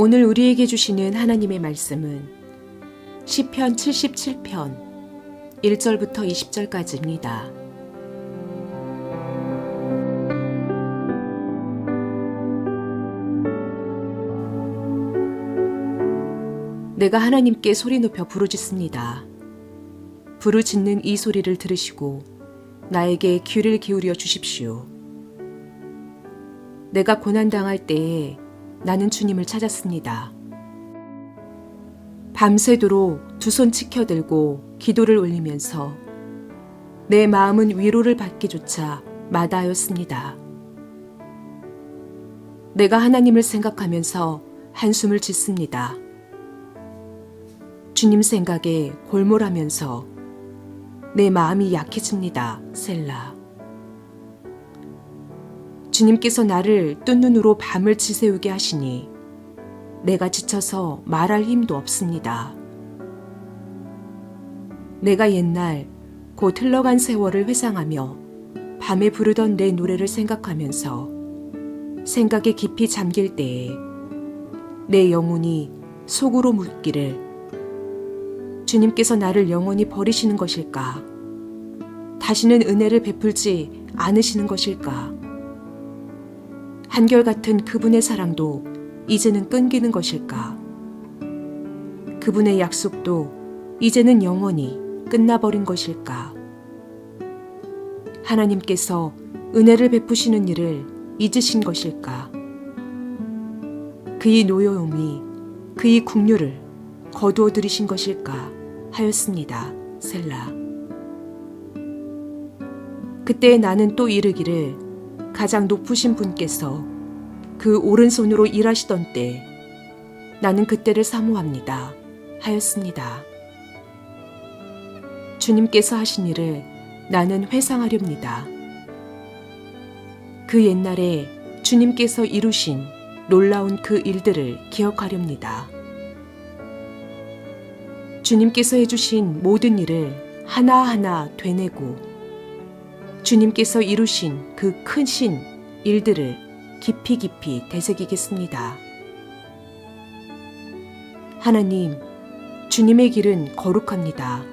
오늘 우리에게 주시는 하나님의 말씀은 시편 77편 1절부터 20절까지입니다. 내가 하나님께 소리 높여 부르짖습니다. 부르짖는 이 소리를 들으시고 나에게 귀를 기울여 주십시오. 내가 고난당할 때에 나는 주님을 찾았습니다. 밤새도록 두 손 치켜들고 기도를 올리면서 내 마음은 위로를 받기조차 마다하였습니다. 내가 하나님을 생각하면서 한숨을 짓습니다. 주님 생각에 골몰하면서 내 마음이 약해집니다. 셀라. 주님께서 나를 뜬 눈으로 밤을 지새우게 하시니 내가 지쳐서 말할 힘도 없습니다. 내가 옛날 곧 흘러간 세월을 회상하며 밤에 부르던 내 노래를 생각하면서 생각에 깊이 잠길 때에 내 영혼이 속으로 묻기를 주님께서 나를 영원히 버리시는 것일까? 다시는 은혜를 베풀지 않으시는 것일까? 한결같은 그분의 사랑도 이제는 끊기는 것일까? 그분의 약속도 이제는 영원히 끝나버린 것일까? 하나님께서 은혜를 베푸시는 일을 잊으신 것일까? 그의 노여움이 그의 국류를 거두어 들이신 것일까 하였습니다. 셀라. 그때 나는 또 이르기를 가장 높으신 분께서 그 오른손으로 일하시던 때 나는 그때를 사모합니다. 하였습니다. 주님께서 하신 일을 나는 회상하렵니다. 그 옛날에 주님께서 이루신 놀라운 그 일들을 기억하렵니다. 주님께서 해주신 모든 일을 하나하나 되뇌고 주님께서 이루신 그 큰 신 일들을 깊이 되새기겠습니다. 하나님, 주님의 길은 거룩합니다.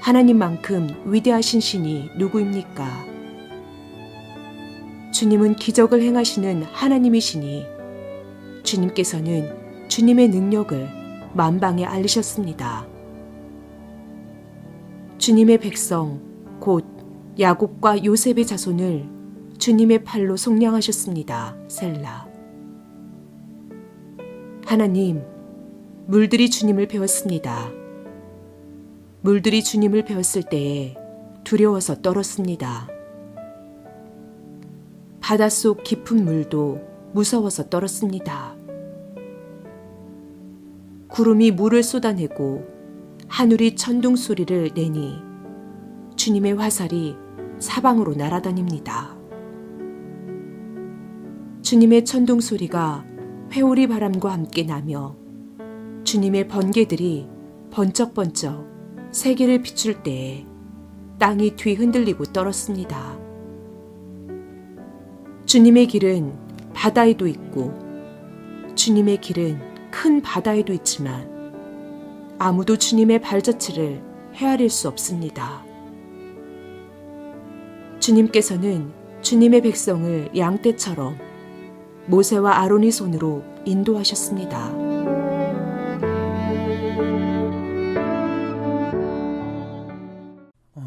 하나님만큼 위대하신 신이 누구입니까? 주님은 기적을 행하시는 하나님이시니 주님께서는 주님의 능력을 만방에 알리셨습니다. 주님의 백성 곧 야곱과 요셉의 자손을 주님의 팔로 속량하셨습니다. 셀라. 하나님, 물들이 주님을 배웠습니다. 물들이 주님을 배웠을 때에 두려워서 떨었습니다. 바닷속 깊은 물도 무서워서 떨었습니다. 구름이 물을 쏟아내고 하늘이 천둥 소리를 내니 주님의 화살이 사방으로 날아다닙니다. 주님의 천둥 소리가 회오리 바람과 함께 나며 주님의 번개들이 번쩍번쩍 세계를 비출 때에 땅이 뒤흔들리고 떨었습니다. 주님의 길은 바다에도 있고 주님의 길은 큰 바다에도 있지만 아무도 주님의 발자취를 헤아릴 수 없습니다. 주님께서는 주님의 백성을 양떼처럼 모세와 아론의 손으로 인도하셨습니다.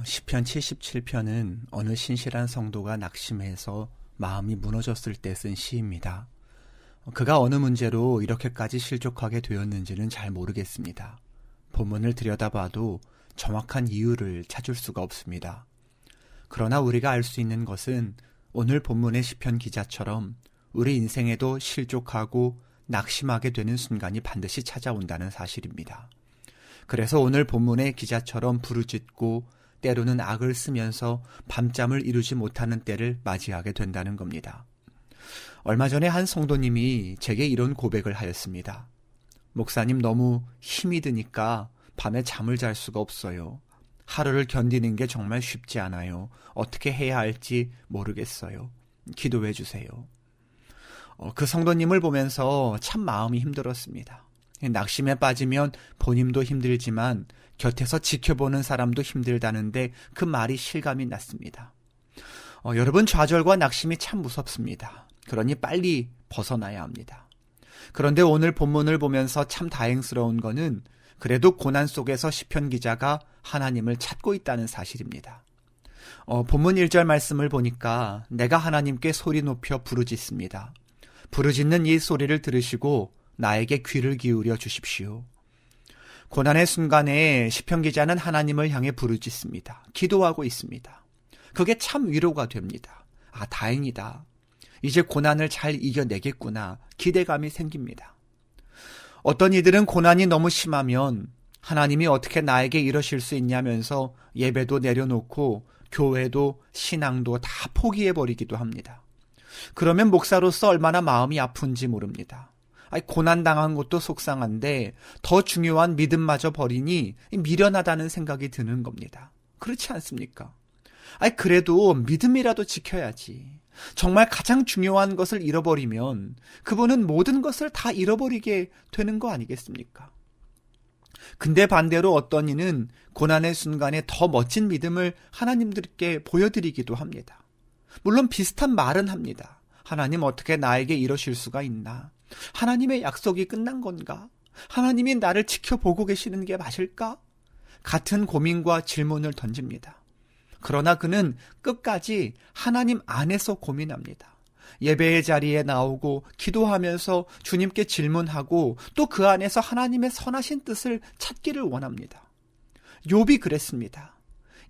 시편 77편은 어느 신실한 성도가 낙심해서 마음이 무너졌을 때 쓴 시입니다. 그가 어느 문제로 이렇게까지 실족하게 되었는지는 잘 모르겠습니다. 본문을 들여다봐도 정확한 이유를 찾을 수가 없습니다. 그러나 우리가 알 수 있는 것은 오늘 본문의 시편 기자처럼 우리 인생에도 실족하고 낙심하게 되는 순간이 반드시 찾아온다는 사실입니다. 그래서 오늘 본문의 기자처럼 부르짖고 때로는 악을 쓰면서 밤잠을 이루지 못하는 때를 맞이하게 된다는 겁니다. 얼마 전에 한 성도님이 제게 이런 고백을 하였습니다. 목사님, 너무 힘이 드니까 밤에 잠을 잘 수가 없어요. 하루를 견디는 게 정말 쉽지 않아요. 어떻게 해야 할지 모르겠어요. 기도해 주세요. 그 성도님을 보면서 참 마음이 힘들었습니다. 낙심에 빠지면 본인도 힘들지만 곁에서 지켜보는 사람도 힘들다는데 그 말이 실감이 났습니다. 여러분, 좌절과 낙심이 참 무섭습니다. 그러니 빨리 벗어나야 합니다. 그런데 오늘 본문을 보면서 참 다행스러운 거는 그래도 고난 속에서 시편 기자가 하나님을 찾고 있다는 사실입니다. 본문 1절 말씀을 보니까 내가 하나님께 소리 높여 부르짖습니다. 부르짖는 이 소리를 들으시고 나에게 귀를 기울여 주십시오. 고난의 순간에 시편 기자는 하나님을 향해 부르짖습니다. 기도하고 있습니다. 그게 참 위로가 됩니다. 아, 다행이다. 이제 고난을 잘 이겨내겠구나. 기대감이 생깁니다. 어떤 이들은 고난이 너무 심하면 하나님이 어떻게 나에게 이러실 수 있냐면서 예배도 내려놓고 교회도 신앙도 다 포기해버리기도 합니다. 그러면 목사로서 얼마나 마음이 아픈지 모릅니다. 고난당한 것도 속상한데 더 중요한 믿음마저 버리니 미련하다는 생각이 드는 겁니다. 그렇지 않습니까? 그래도 믿음이라도 지켜야지. 정말 가장 중요한 것을 잃어버리면 그분은 모든 것을 다 잃어버리게 되는 거 아니겠습니까? 근데 반대로 어떤 이는 고난의 순간에 더 멋진 믿음을 하나님들께 보여드리기도 합니다. 물론 비슷한 말은 합니다. 하나님, 어떻게 나에게 이러실 수가 있나? 하나님의 약속이 끝난 건가? 하나님이 나를 지켜보고 계시는 게 맞을까? 같은 고민과 질문을 던집니다. 그러나 그는 끝까지 하나님 안에서 고민합니다. 예배의 자리에 나오고 기도하면서 주님께 질문하고 또 그 안에서 하나님의 선하신 뜻을 찾기를 원합니다. 욥이 그랬습니다.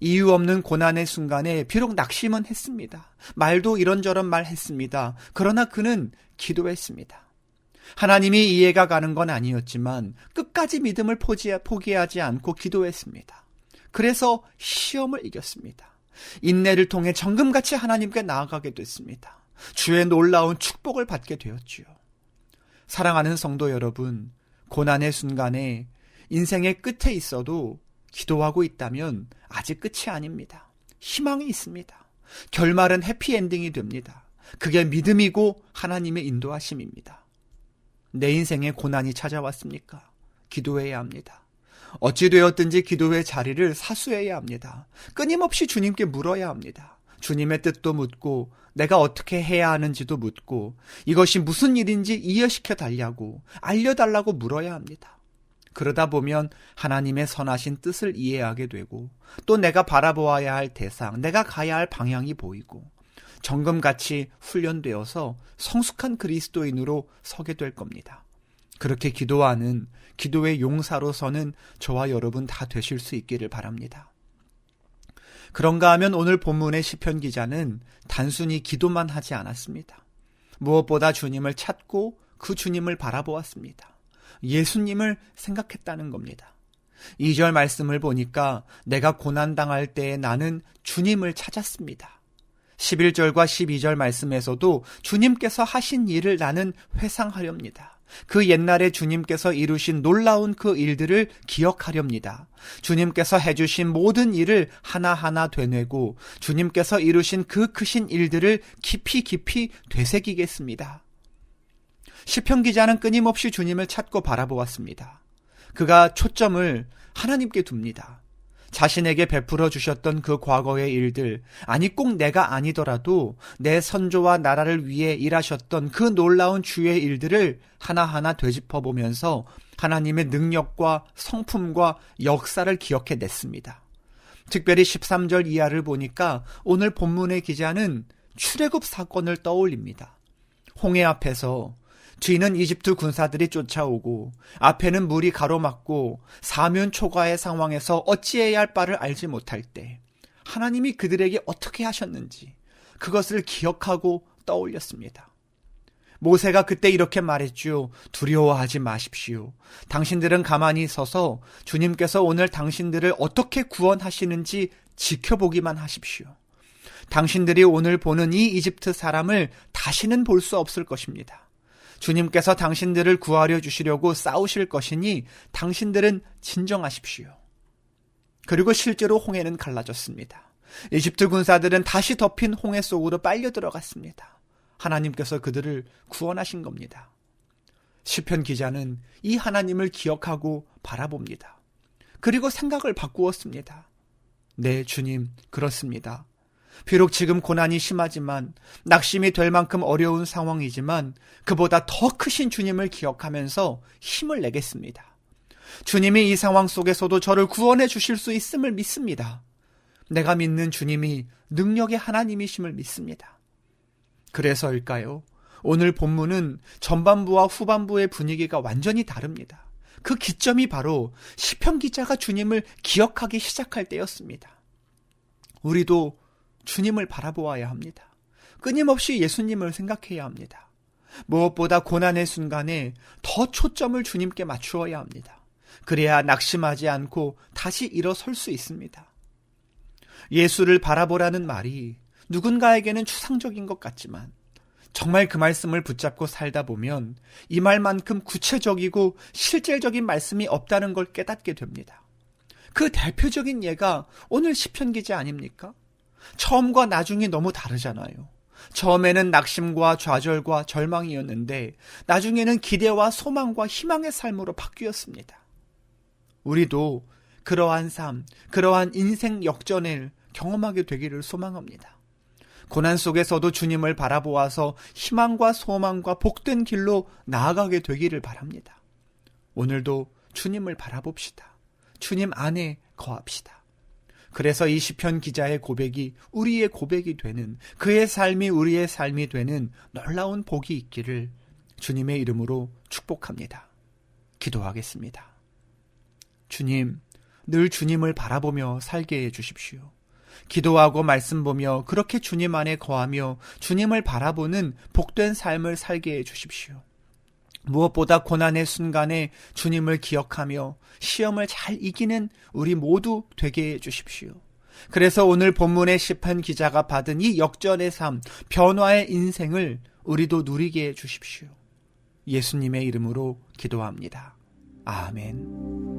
이유 없는 고난의 순간에 비록 낙심은 했습니다. 말도 이런저런 말 했습니다. 그러나 그는 기도했습니다. 하나님이 이해가 가는 건 아니었지만 끝까지 믿음을 포기하지 않고 기도했습니다. 그래서 시험을 이겼습니다. 인내를 통해 정금같이 하나님께 나아가게 됐습니다. 주의 놀라운 축복을 받게 되었지요. 사랑하는 성도 여러분, 고난의 순간에 인생의 끝에 있어도 기도하고 있다면 아직 끝이 아닙니다. 희망이 있습니다. 결말은 해피엔딩이 됩니다. 그게 믿음이고 하나님의 인도하심입니다. 내 인생에 고난이 찾아왔습니까? 기도해야 합니다. 어찌 되었든지 기도의 자리를 사수해야 합니다. 끊임없이 주님께 물어야 합니다. 주님의 뜻도 묻고 내가 어떻게 해야 하는지도 묻고 이것이 무슨 일인지 이해시켜 달라고 알려달라고 물어야 합니다. 그러다 보면 하나님의 선하신 뜻을 이해하게 되고 또 내가 바라보아야 할 대상, 내가 가야 할 방향이 보이고 정금같이 훈련되어서 성숙한 그리스도인으로 서게 될 겁니다. 그렇게 기도하는 기도의 용사로 서는 저와 여러분 다 되실 수 있기를 바랍니다. 그런가 하면 오늘 본문의 시편 기자는 단순히 기도만 하지 않았습니다. 무엇보다 주님을 찾고 그 주님을 바라보았습니다. 예수님을 생각했다는 겁니다. 2절 말씀을 보니까 내가 고난당할 때에 나는 주님을 찾았습니다. 11절과 12절 말씀에서도 주님께서 하신 일을 나는 회상하렵니다. 그 옛날에 주님께서 이루신 놀라운 그 일들을 기억하렵니다. 주님께서 해주신 모든 일을 하나하나 되뇌고 주님께서 이루신 그 크신 일들을 깊이 되새기겠습니다. 시편 기자는 끊임없이 주님을 찾고 바라보았습니다. 그가 초점을 하나님께 둡니다. 자신에게 베풀어 주셨던 그 과거의 일들, 아니 꼭 내가 아니더라도 내 선조와 나라를 위해 일하셨던 그 놀라운 주의 일들을 하나하나 되짚어보면서 하나님의 능력과 성품과 역사를 기억해 냈습니다. 특별히 13절 이하를 보니까 오늘 본문의 기자는 출애굽 사건을 떠올립니다. 홍해 앞에서 뒤는 이집트 군사들이 쫓아오고 앞에는 물이 가로막고 사면초가의 상황에서 어찌해야 할 바를 알지 못할 때 하나님이 그들에게 어떻게 하셨는지 그것을 기억하고 떠올렸습니다. 모세가 그때 이렇게 말했죠. 두려워하지 마십시오. 당신들은 가만히 서서 주님께서 오늘 당신들을 어떻게 구원하시는지 지켜보기만 하십시오. 당신들이 오늘 보는 이 이집트 사람을 다시는 볼 수 없을 것입니다. 주님께서 당신들을 구하려 주시려고 싸우실 것이니 당신들은 진정하십시오. 그리고 실제로 홍해는 갈라졌습니다. 이집트 군사들은 다시 덮인 홍해 속으로 빨려 들어갔습니다. 하나님께서 그들을 구원하신 겁니다. 시편 기자는 이 하나님을 기억하고 바라봅니다. 그리고 생각을 바꾸었습니다. 네, 주님, 그렇습니다. 비록 지금 고난이 심하지만, 낙심이 될 만큼 어려운 상황이지만 그보다 더 크신 주님을 기억하면서 힘을 내겠습니다. 주님이 이 상황 속에서도 저를 구원해 주실 수 있음을 믿습니다. 내가 믿는 주님이 능력의 하나님이심을 믿습니다. 그래서일까요? 오늘 본문은 전반부와 후반부의 분위기가 완전히 다릅니다. 그 기점이 바로 시편 기자가 주님을 기억하기 시작할 때였습니다. 우리도 주님을 바라보아야 합니다. 끊임없이 예수님을 생각해야 합니다. 무엇보다 고난의 순간에 더 초점을 주님께 맞추어야 합니다. 그래야 낙심하지 않고 다시 일어설 수 있습니다. 예수를 바라보라는 말이 누군가에게는 추상적인 것 같지만 정말 그 말씀을 붙잡고 살다 보면 이 말만큼 구체적이고 실질적인 말씀이 없다는 걸 깨닫게 됩니다. 그 대표적인 예가 오늘 시편 기자 아닙니까? 처음과 나중이 너무 다르잖아요. 처음에는 낙심과 좌절과 절망이었는데 나중에는 기대와 소망과 희망의 삶으로 바뀌었습니다. 우리도 그러한 삶, 그러한 인생 역전을 경험하게 되기를 소망합니다. 고난 속에서도 주님을 바라보아서 희망과 소망과 복된 길로 나아가게 되기를 바랍니다. 오늘도 주님을 바라봅시다. 주님 안에 거합시다. 그래서 이 시편 기자의 고백이 우리의 고백이 되는, 그의 삶이 우리의 삶이 되는 놀라운 복이 있기를 주님의 이름으로 축복합니다. 기도하겠습니다. 주님, 늘 주님을 바라보며 살게 해 주십시오. 기도하고 말씀 보며 그렇게 주님 안에 거하며 주님을 바라보는 복된 삶을 살게 해 주십시오. 무엇보다 고난의 순간에 주님을 기억하며 시험을 잘 이기는 우리 모두 되게 해 주십시오. 그래서 오늘 본문의 시편 기자가 받은 이 역전의 삶, 변화의 인생을 우리도 누리게 해 주십시오. 예수님의 이름으로 기도합니다. 아멘.